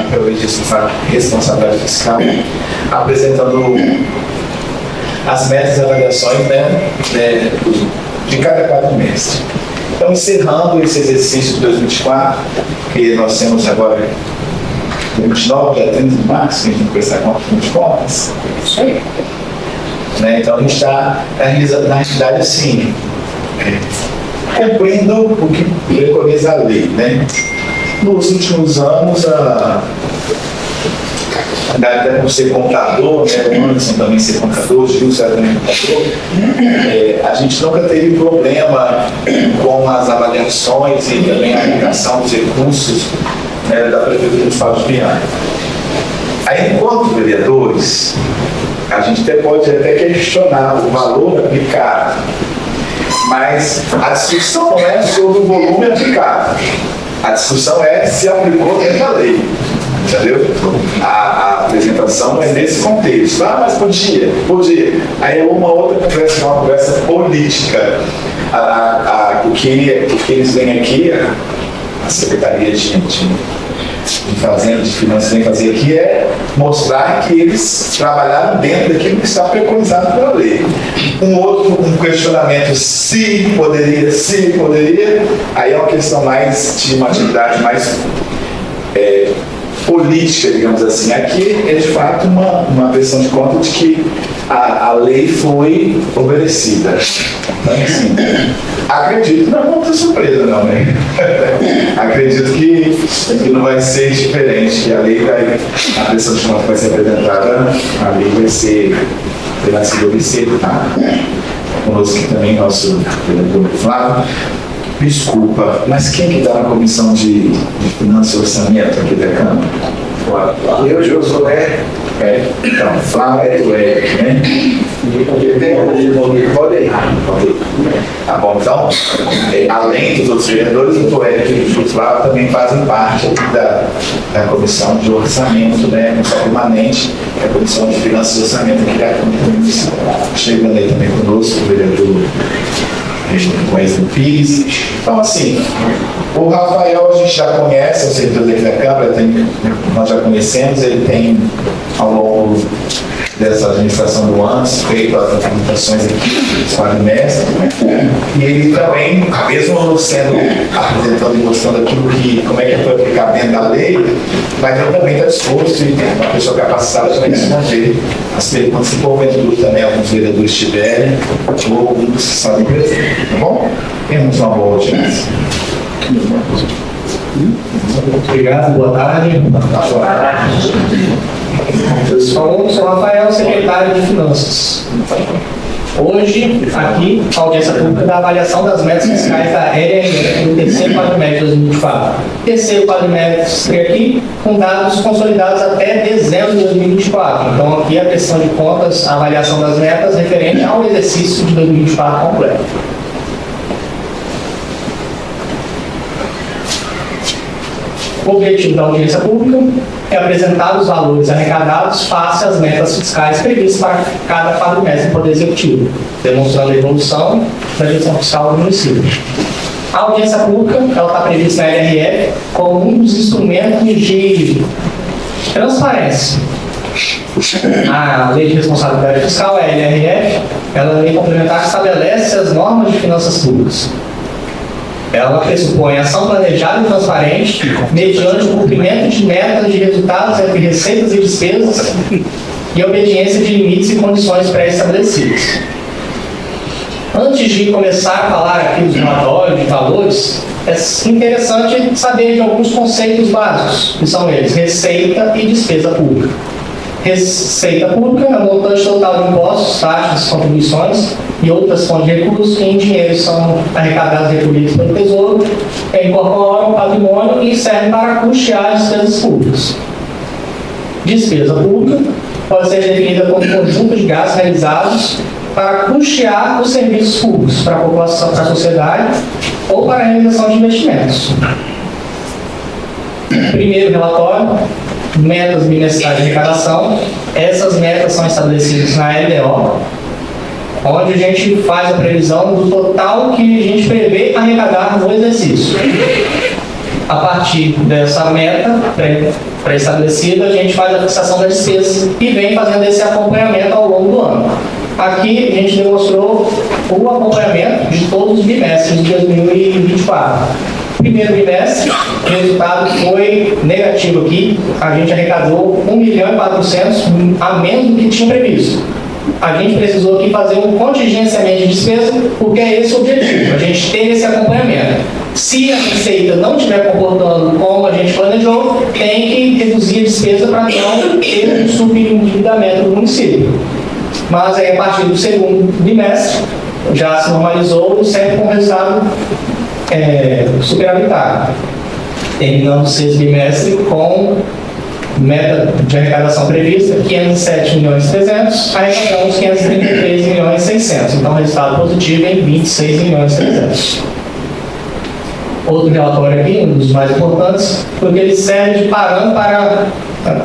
pela responsabilidade fiscal, apresentando as metas e avaliações, né, de cada quadrimestre. Então, encerrando esse exercício de 2024, que nós temos agora 29, dia 30 de março, que a gente vai prestar conta de contas. Isso aí. Né? Então, a gente está, na realidade, assim, cumprindo o que preconiza a lei. Né? Nos últimos anos, até por ser contador, né, o Anderson também ser contador, o Gilson também contador, a gente nunca teve problema com as avaliações e também a aplicação dos recursos, né, da Prefeitura do Estado de Piranha. Aí, enquanto vereadores, a gente pode até questionar o valor aplicado, mas a discussão não é sobre o volume aplicado, a discussão é se aplicou dentro da lei. Entendeu? A apresentação não é nesse contexto. Ah, mas podia. Aí é uma outra conversa, uma conversa política. O que eles vêm aqui, a Secretaria de Fazenda, de Finanças vem fazer aqui é mostrar que eles trabalharam dentro daquilo que está preconizado pela lei. Um questionamento se poderia, aí é uma questão mais de uma atividade mais política, digamos assim. Aqui é de fato uma pressão de conta de que a lei foi obedecida. Então, assim, acredito, não vou ter surpresa não, né? Acredito que não vai ser diferente, que a lei a pressão de conta vai ser apresentada, a lei vai ser obedecida, tá? Conosco aqui também nosso vereador Flávio. Desculpa, mas quem que está na comissão de finanças e orçamento aqui da Câmara? Eu, Josué. Então, Flávio, né? Pode ir. Tá bom, então, além dos outros vereadores, o Eric e o Flávio também fazem parte da comissão de orçamento, né? Comissão permanente, que é a comissão de finanças e orçamento aqui da Câmara. Chegando aí também conosco, o vereador Wesley Pires. Então, assim, o Rafael a gente já conhece, o servidor aqui da Câmara, nós já conhecemos, ele tem, ao longo dessa administração do ano, feito as apresentações aqui dos quadrimestres, e ele também, mesmo sendo apresentando e mostrando aquilo como é que foi aplicado dentro da lei, mas ele também está disposto e tem uma pessoa capacitada para responder as perguntas que porventura também alguns vereadores tiverem, ou alguns que sabem presente, tá bom? Temos uma boa audiência. Obrigado, boa tarde. Eu sou Rafael, secretário de Finanças. Hoje, aqui, a audiência pública da avaliação das metas fiscais da LRF do terceiro quadrimestre de 2024. Terceiro quadrimestre aqui, com dados consolidados até dezembro de 2024. Então, aqui a prestação de contas, a avaliação das metas referente ao exercício de 2024 completo. O objetivo da audiência pública é apresentar os valores arrecadados face às metas fiscais previstas para cada quadrimestre do Poder Executivo, demonstrando a evolução da gestão fiscal do município. A audiência pública está prevista na LRF como um dos instrumentos de transparência. A Lei de Responsabilidade Fiscal, a LRF, ela é a lei complementar que estabelece as normas de finanças públicas. Ela pressupõe ação planejada e transparente mediante o cumprimento de metas de resultados entre receitas e despesas e obediência de limites e condições pré-estabelecidas. Antes de começar a falar aqui dos relatórios de valores, é interessante saber de alguns conceitos básicos, que são eles: receita e despesa pública. Receita pública é o montante total de impostos, taxas, contribuições e outras fontes de recursos que em dinheiro são arrecadados e recolhidos pelo Tesouro, incorporam o patrimônio e servem para custear as despesas públicas. Despesa pública pode ser definida como conjunto de gastos realizados para custear os serviços públicos para a população, para a sociedade ou para a realização de investimentos. Primeiro relatório, metas bimestrais de arrecadação. Essas metas são estabelecidas na LDO, onde a gente faz a previsão do total que a gente prevê arrecadar no exercício. A partir dessa meta pré-estabelecida, a gente faz a fixação das despesas e vem fazendo esse acompanhamento ao longo do ano. Aqui a gente demonstrou o acompanhamento de todos os bimestres de 2024. Primeiro bimestre, o resultado foi negativo aqui, a gente arrecadou 1.400.000 a menos do que tinha previsto. A gente precisou aqui fazer um contingenciamento de despesa, porque é esse o objetivo, a gente ter esse acompanhamento. Se a receita não estiver comportando como a gente planejou, tem que reduzir a despesa para não ter um superendividamento do município. Mas aí, a partir do segundo bimestre, já se normalizou, sempre com resultado superavitário. Terminando o sexto bimestre com meta de arrecadação prevista, 507.300.000, arrecadamos 533.600.000. Então, resultado positivo em 26.300.000. Outro relatório aqui, um dos mais importantes, porque ele serve de parâmetro para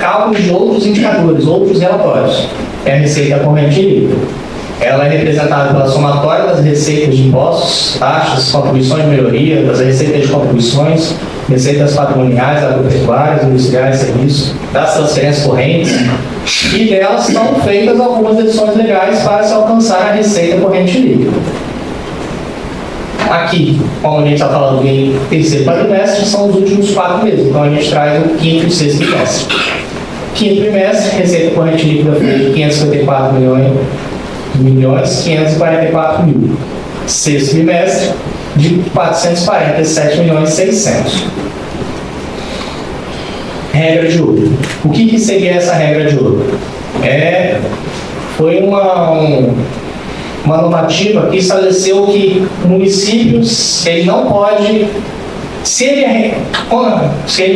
cálculo de outros indicadores, outros relatórios. É a receita corrente líquida. Ela é representada pela somatória das receitas de impostos, taxas, contribuições de melhoria, das receitas de contribuições, receitas patrimoniais, agropecuárias, industriais, serviços, das transferências correntes, e delas são feitas algumas deduções legais para se alcançar a receita corrente líquida. Aqui, como a gente está falando em terceiro quadrimestre, são os últimos 4 meses, então a gente traz o quinto e o sexto bimestre. Quinto bimestre, receita corrente líquida foi de 554.544.000. Sexto bimestre, de 447.600.000. Regra de ouro. O que seria essa regra de ouro? Foi uma normativa que estabeleceu que o município ele não pode, se ele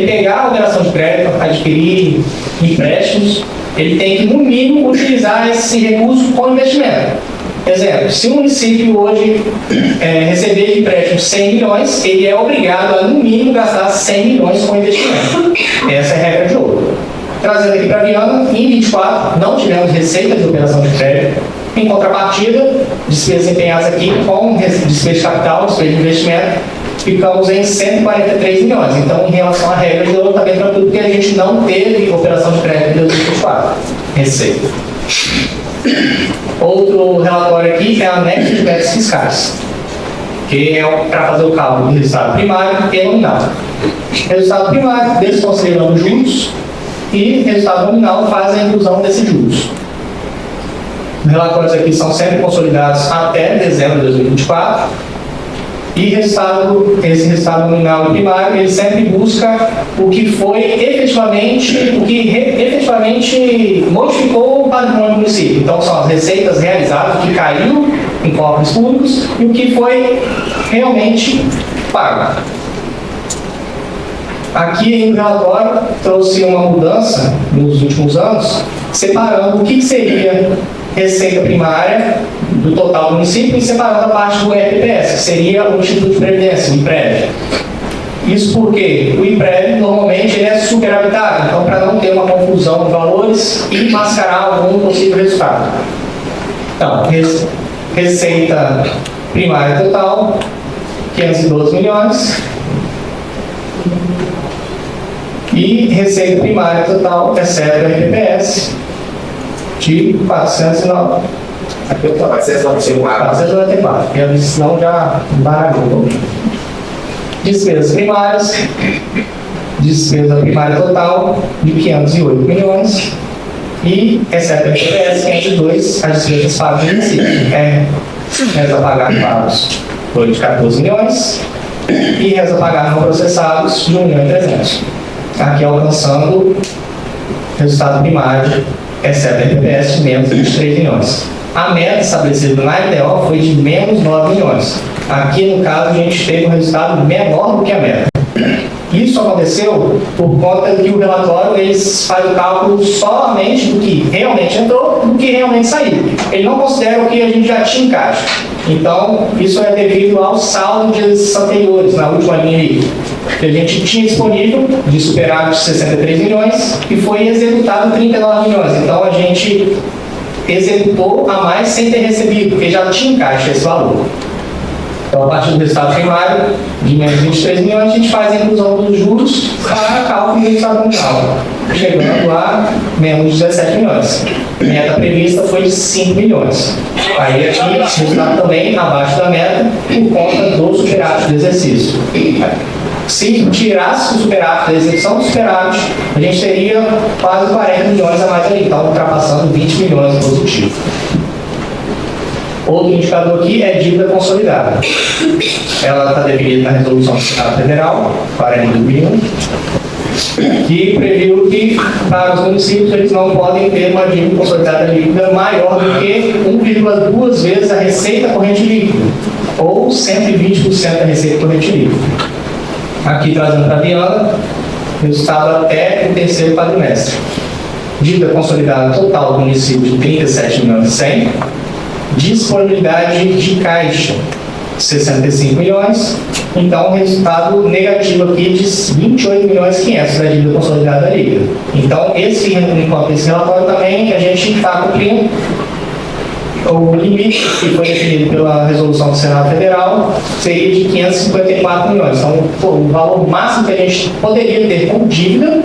pegar a operação de crédito, adquirir empréstimos, ele tem que, no mínimo, utilizar esse recurso com investimento. Exemplo, se o município hoje receber de empréstimo 100 milhões, ele é obrigado a, no mínimo, gastar 100 milhões com investimento. Essa é a regra de ouro. Trazendo aqui para Viana, em 24 não tivemos receita de operação de crédito. Em contrapartida, despesas empenhadas aqui com despesa de capital, despesa de investimento, ficamos em 143 milhões. Então, em relação à regra de ouro, está bem tranquilo, porque a gente não teve operação de crédito em 2024. Receita. Outro relatório aqui é a anexo de metas fiscais, que é para fazer o cálculo do resultado primário e nominal. Resultado primário, desconsiderando juros, e resultado nominal faz a inclusão desses juros. Os relatórios aqui são sempre consolidados até dezembro de 2024, e esse resultado nominal e primário, ele sempre busca o que foi efetivamente modificou o patrimônio do município. Então, são as receitas realizadas, o que caiu em cofres públicos e o que foi realmente pago. Aqui, no relatório, trouxe uma mudança nos últimos anos, separando o que seria receita primária do total do município e separando a parte do RPPS, que seria o Instituto de Previdência, o IPREV. Isso porque o IPREV, normalmente, ele é superavitário, então, para não ter uma confusão de valores e mascarar algum possível resultado. Então, receita primária total, 512 milhões. E receita primária total, exceto o RPPS, de 409. Aqui eu estou 494, porque senão já baralhou. Despesas primárias, despesa primária total de 508 milhões e, exceto o RPPS, 502, as despesas pagas no município. Reza pagar pagos foi de 14 milhões e reza pagar não processados de 1.300.000. Aqui alcançando resultado primário, exceto o RPPS, de menos 23 milhões. A meta estabelecida na LDO foi de menos 9 milhões. Aqui, no caso, a gente teve um resultado menor do que a meta. Isso aconteceu por conta que o relatório faz o cálculo somente do que realmente entrou e do que realmente saiu. Ele não considera o que a gente já tinha em caixa. Então, isso é devido ao saldo de exercícios anteriores, na última linha aí, que a gente tinha disponível de superávit de 63 milhões e foi executado 39 milhões. Então, a gente executou a mais sem ter recebido, porque já tinha em caixa esse valor. Então, a partir do resultado primário de menos 23 milhões, a gente faz a inclusão dos juros para cálculo do resultado nominal, chegando a menos 17 milhões. A meta prevista foi de 5 milhões. Aí aqui, o resultado também abaixo da meta, por conta do superávit do exercício. Se tirasse o superávit da execução do superávit, a gente teria quase 40 milhões a mais ali, então ultrapassando 20 milhões positivo. Outro indicador aqui é dívida consolidada. Ela está definida na resolução do Senado Federal, 40.001, que previu que para os municípios eles não podem ter uma dívida consolidada líquida maior do que 1,2 vezes a receita corrente líquida, ou 120% da receita corrente líquida. Aqui trazendo para a Viana, resultado até o terceiro quadrimestre. Dívida consolidada total do município de 37 milhões e 100, disponibilidade de caixa 65 milhões, então resultado negativo aqui de 28 milhões e 500 da dívida consolidada líquida. Então, enquanto esse relatório também a gente está cumprindo o limite que foi definido pela resolução do Senado Federal seria de 554 milhões. Então, o valor máximo que a gente poderia ter com dívida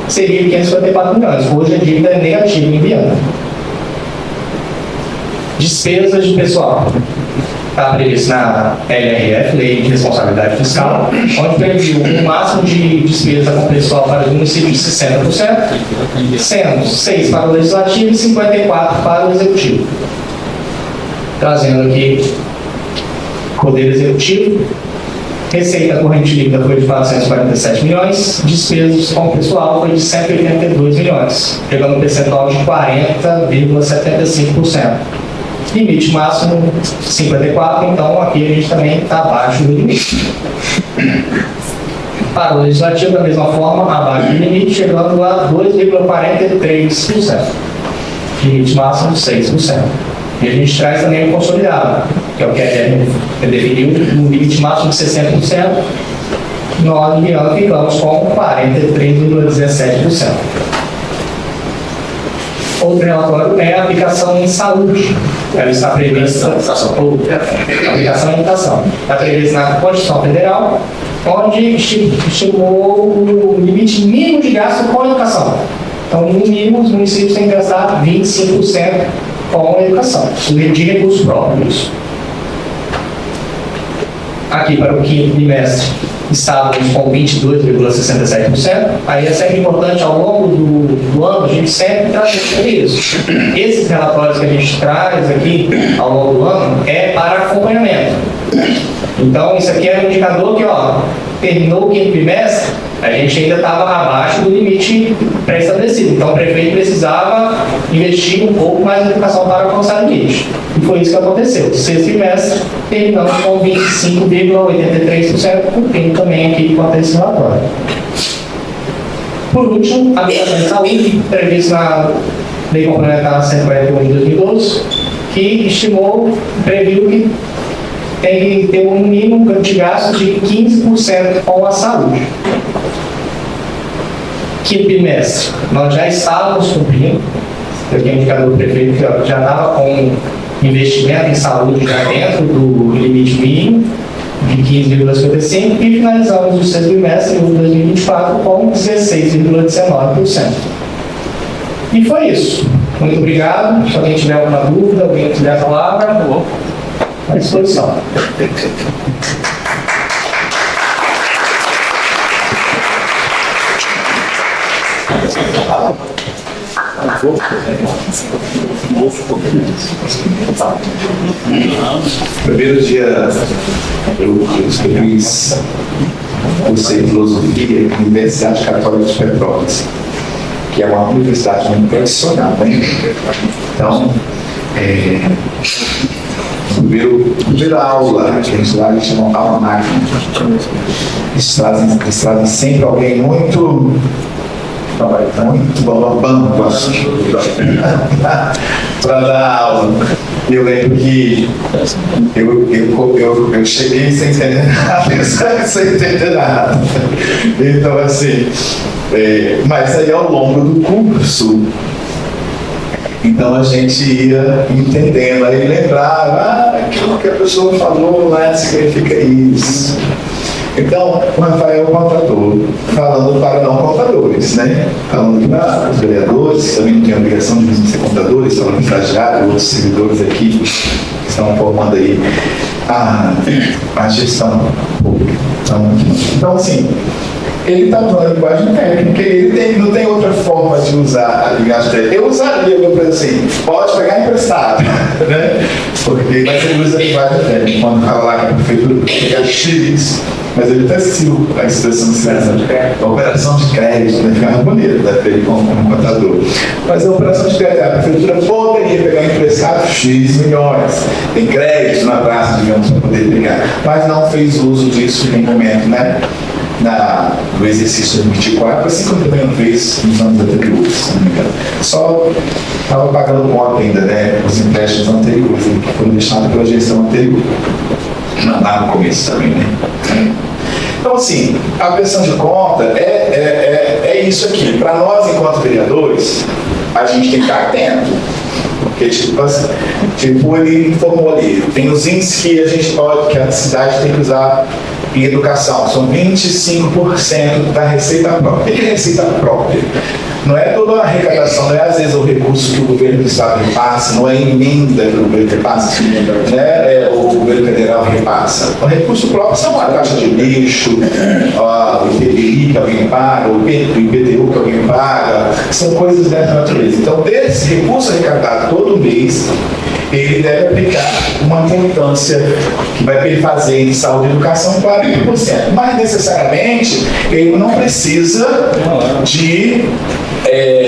seria de 554 milhões. Hoje a dívida é negativa em Viana. Despesas de pessoal. Está previsto na LRF, Lei de Responsabilidade Fiscal, onde previu um máximo de despesa com pessoal para os municípios de 60%, sendo 6% para o Legislativo e 54% para o Executivo. Trazendo aqui Poder Executivo, receita corrente líquida foi de 447 milhões, despesas com pessoal foi de 182 milhões, pegando um percentual de 40,75%. Limite máximo 54, então aqui a gente também está abaixo do limite. Para o Legislativo, da mesma forma, abaixo do limite, chegando a 2,43%. Limite máximo 6%. E a gente traz também o consolidado, que é o que a gente definiu no limite máximo de 60%. Nós, em Viana, ficamos com 43,17%. Outro relatório é a aplicação em saúde. Ela está prevista, aplicação em educação, está prevista na Constituição Federal, onde estimulou o limite mínimo de gasto com a educação. Então, no mínimo, os municípios têm que gastar 25% com a educação, de recursos próprios. Aqui, para o quinto trimestre, estávamos com 22,67%. Aí é sempre importante, ao longo do ano, a gente sempre traz isso. Esses relatórios que a gente traz aqui ao longo do ano é para acompanhamento. Então, isso aqui é um indicador que, terminou o quinto trimestre, a gente ainda estava abaixo do limite pré-estabelecido. Então, o prefeito precisava investir um pouco mais na educação para alcançar o limite. E foi isso que aconteceu. No sexto trimestre, terminamos com 25,83%, cumprindo também aqui com esse relatório. Por último, a aplicação de saúde, prevista na Lei Complementar 141 de 2012, que previu que tem que ter um mínimo de gasto de 15% com a saúde. Quinto trimestre, nós já estávamos cumprindo, aqui é um indicador do prefeito que já estava com investimento em saúde já dentro do limite mínimo de 15,55% e finalizamos o sexto trimestre de 2024 com 16,19%. E foi isso. Muito obrigado. Se alguém tiver alguma dúvida, alguém tiver a palavra, à disposição. Primeiro dia eu fiz curso em filosofia na Universidade Católica de Petrópolis, que é uma universidade muito tradicional, né? Então, primeira aula que a gente lá chama aula máquina. Eles trazem sempre alguém muito bambam para dar aula. Eu lembro que eu cheguei sem entender nada, sem entender nada. Então, assim, mas aí ao longo do curso, Então a gente ia entendendo, aí lembrava, aquilo que a pessoa falou lá significa isso. Então, o Rafael é um contador, falando para não contadores, né? Falando para os vereadores, que também não têm obrigação de ser contadores, falando para estagiários, outros servidores aqui, que estão formando aí a gestão pública. Então, assim, ele está usando a linguagem técnica, ele não tem outra forma de usar a linguagem técnica. Eu usaria, por exemplo, assim, pode pegar emprestado, né? Porque mas ele usa a linguagem técnica, quando fala lá que a prefeitura pegar X, mas ele até esqueceu a expressão de crédito. A operação de crédito, né? Ficava bonito, né? Ele como contador. Mas a operação de crédito, a prefeitura poderia pegar emprestado X milhões. Tem crédito na praça, digamos, para poder pegar. Mas não fez uso disso em nenhum momento, né? No exercício de 24, assim como também não fez nos anos anteriores, se não me engano. Só estava pagando conta ainda, né? Os empréstimos anteriores, que foram deixados pela gestão anterior. Lá no começo também, né? Então, assim, a prestação de conta é isso aqui. Para nós, enquanto vereadores, a gente tem que estar atento. Porque, tipo, ele informou ali, tem os índices que a gente pode, que a cidade tem que usar em educação. São 25% da receita própria. O que é receita própria? Não é toda a arrecadação, não é às vezes o recurso que o governo do estado repassa, não é emenda que o governo repassa, né? O governo federal repassa. O recurso próprio são a taxa de lixo, o IPI que alguém paga, o IPTU que alguém paga, são coisas dessa natureza. Então, desse recurso arrecadado todo mês, ele deve aplicar uma importância que vai ele fazer em saúde e educação 40%. Mas, necessariamente, ele não precisa de,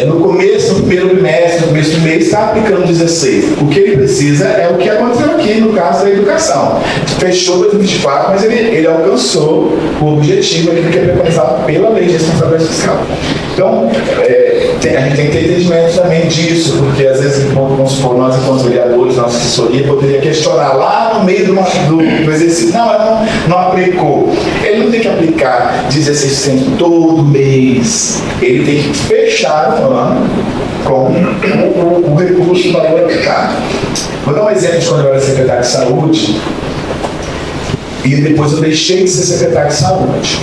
no começo, no primeiro bimestre, no começo do mês, estar aplicando 16. O que ele precisa é o que aconteceu aqui no caso da educação. Fechou 2024, mas ele alcançou o objetivo aqui que é preconizado pela lei de responsabilidade fiscal. Então, a gente tem que ter entendimento também disso, porque às vezes, vamos supor, nós, enquanto vereadores, nossa assessoria poderia questionar lá no meio do exercício. Não, não aplicou. Ele não tem que aplicar 16% todo mês. Ele tem que fechar o ano com o recurso do valor aplicado. Vou dar um exemplo de quando eu era secretário de saúde e depois eu deixei de ser secretário de saúde.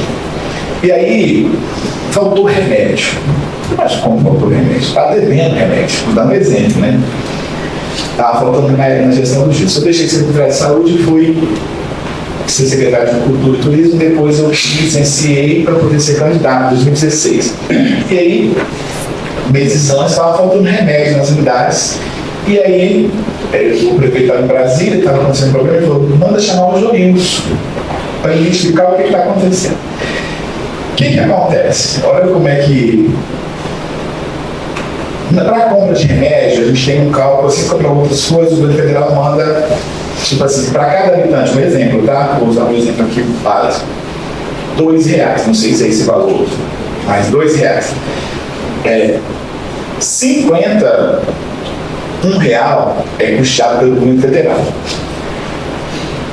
E aí, faltou remédio. Mas como faltou remédio? Está devendo remédio. Vou dar um exemplo, né? Estava faltando na gestão do juízo. Eu deixei de ser secretário de saúde e fui ser secretário de Cultura e Turismo. Depois eu me licenciei para poder ser candidato em 2016. E aí, meses antes, estava faltando remédio nas unidades. E aí, o prefeito estava em Brasília, estava acontecendo um problema, ele falou: manda chamar o Joilson para ele explicar o que está acontecendo. O que acontece? Olha como é que... Para a compra de remédio, a gente tem um cálculo, assim como para outras coisas, o governo federal manda, tipo assim, para cada habitante, um exemplo, tá? Vou usar um exemplo aqui básico. R$2, não sei se é esse valor, mas R$2. R$51 é custeado pelo governo federal.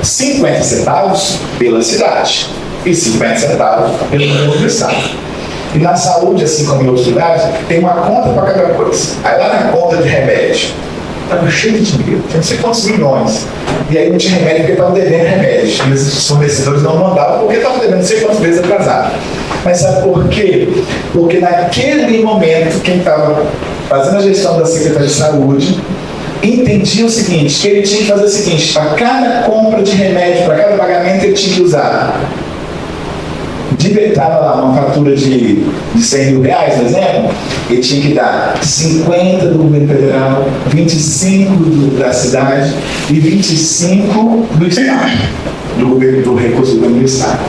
50 centavos pela cidade e 50 centavos pelo governo do estado. E na saúde, assim como em outros lugares, tem uma conta para cada coisa. Aí lá na conta de remédio, estava cheio de dinheiro, tinha não sei quantos milhões. E aí não tinha remédio porque estavam devendo remédio. E os fornecedores não mandavam porque estavam devendo não sei quantas vezes atrasado. Mas sabe por quê? Porque naquele momento, quem estava fazendo a gestão da Secretaria de Saúde entendia o seguinte, que ele tinha que fazer o seguinte: para cada compra de remédio, para cada pagamento, ele tinha que usar. Estava lá uma fatura de R$100 mil, por exemplo, ele tinha que dar 50 do governo federal, 25 da cidade e 25 do estado, do recurso do governo do estado.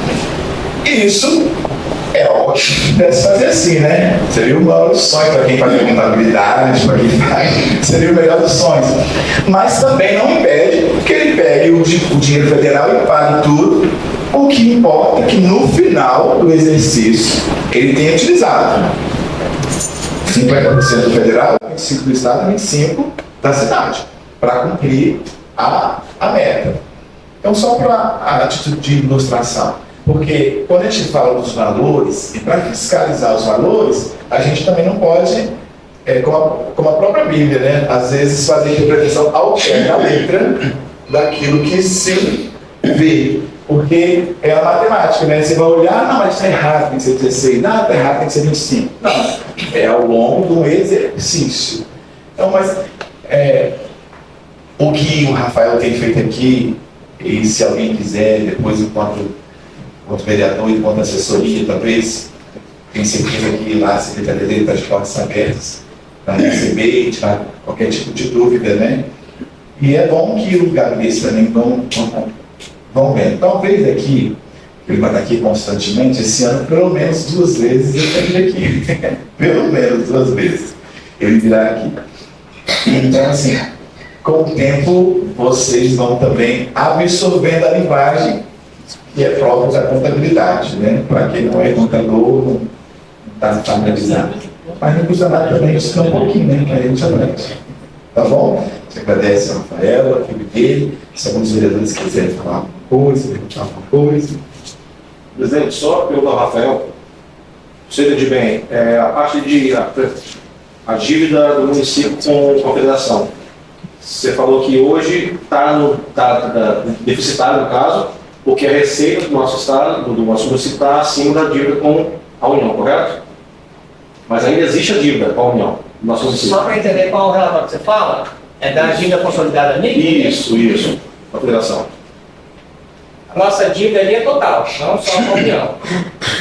E isso é ótimo se pudesse fazer assim, né? Seria o maior dos sonhos para quem faz contabilidade, para quem faz, seria o melhor dos sonhos. Mas também não impede que ele pegue o dinheiro federal e pague tudo. O que importa é que no final do exercício ele tenha utilizado 50% do federal, 25% do estado e 25% da cidade, para cumprir a meta. Então, só para a título de ilustração, porque quando a gente fala dos valores, e para fiscalizar os valores, a gente também não pode como a própria Bíblia, né? Às vezes faz a interpretação ao pé da letra daquilo que se vê. Porque é a matemática, né? Você vai olhar, não, mas está errado, tem que ser 16, não, está errado, tem que ser 25. Não, é ao longo de um exercício. Então, mas o que o Rafael tem feito aqui, e se alguém quiser, depois, enquanto vereador, enquanto assessoria, talvez, tenho certeza que lá a secretaria dele está de portas abertas para receber e tirar qualquer tipo de dúvida, né? E é bom que o gabinete também vão vendo. Talvez aqui, ele vai estar aqui constantemente, esse ano, pelo menos 2 vezes ele esteja aqui. Pelo menos 2 vezes ele virá aqui. Então, assim, com o tempo, vocês vão também absorvendo a linguagem que é própria da contabilidade, né? Para quem não é contador, não está familiarizado. Mas não custa nada também estudar um pouquinho, né? Que a gente aprende. Tá bom? Você agradece ao Rafael, a equipe dele. Se alguns vereadores quiserem falar alguma coisa, perguntar alguma coisa. Presidente, só perguntar ao Rafael, você entende bem, a parte de a dívida do município com a federação. Você falou que hoje está deficitário, no caso, porque a receita do nosso estado, do nosso município, está acima da dívida com a União, correto? Mas ainda existe a dívida com a União, do nosso município. Só para entender qual o relatório que você fala, é da dívida consolidada NIC? Isso, da federação. A nossa dívida ali é total, não só com a União.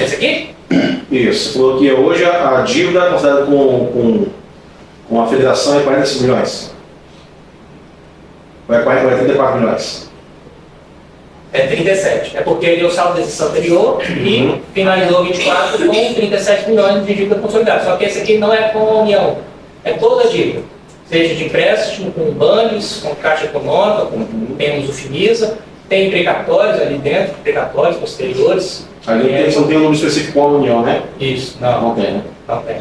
Esse aqui? Isso, você falou que hoje a dívida considerada com a federação é 45 milhões. Vai 34 milhões. É 37. É porque ele deu saldo de exercício anterior e finalizou 24 com 37 milhões de dívida consolidada. Só que esse aqui não é com a União, é toda a dívida. Seja de empréstimo, com bancos, com Caixa Econômica, temos o FIMISA, tem precatórios ali dentro, precatórios posteriores. Ali não tem um nome específico com a União, né? Isso, não tem, né? Não tem.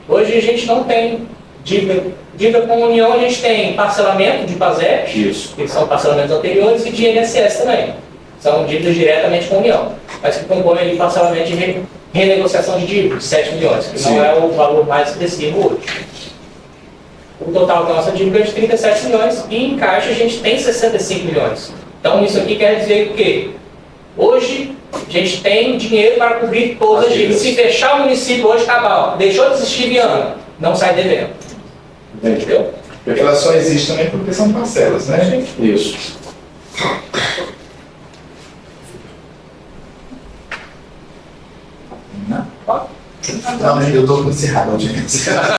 Hoje a gente não tem dívida. Dívida com a União, a gente tem parcelamento de PASEP, Isso. que são parcelamentos anteriores, e de INSS também. São dívidas diretamente com a União. Mas que compõem ali parcelamento de renegociação de dívida, de 7 milhões, que Sim. não é o valor mais expressivo hoje. O total da nossa dívida é de 37 milhões e em caixa a gente tem 65 milhões. Então isso aqui quer dizer que hoje a gente tem dinheiro para cobrir todas as dívidas. Se fechar o município hoje, acabar, deixou de existir ano, não sai devendo. Entendeu? Porque ela só existe também porque são parcelas, né? Isso. Não, eu estou encerrado, audiência.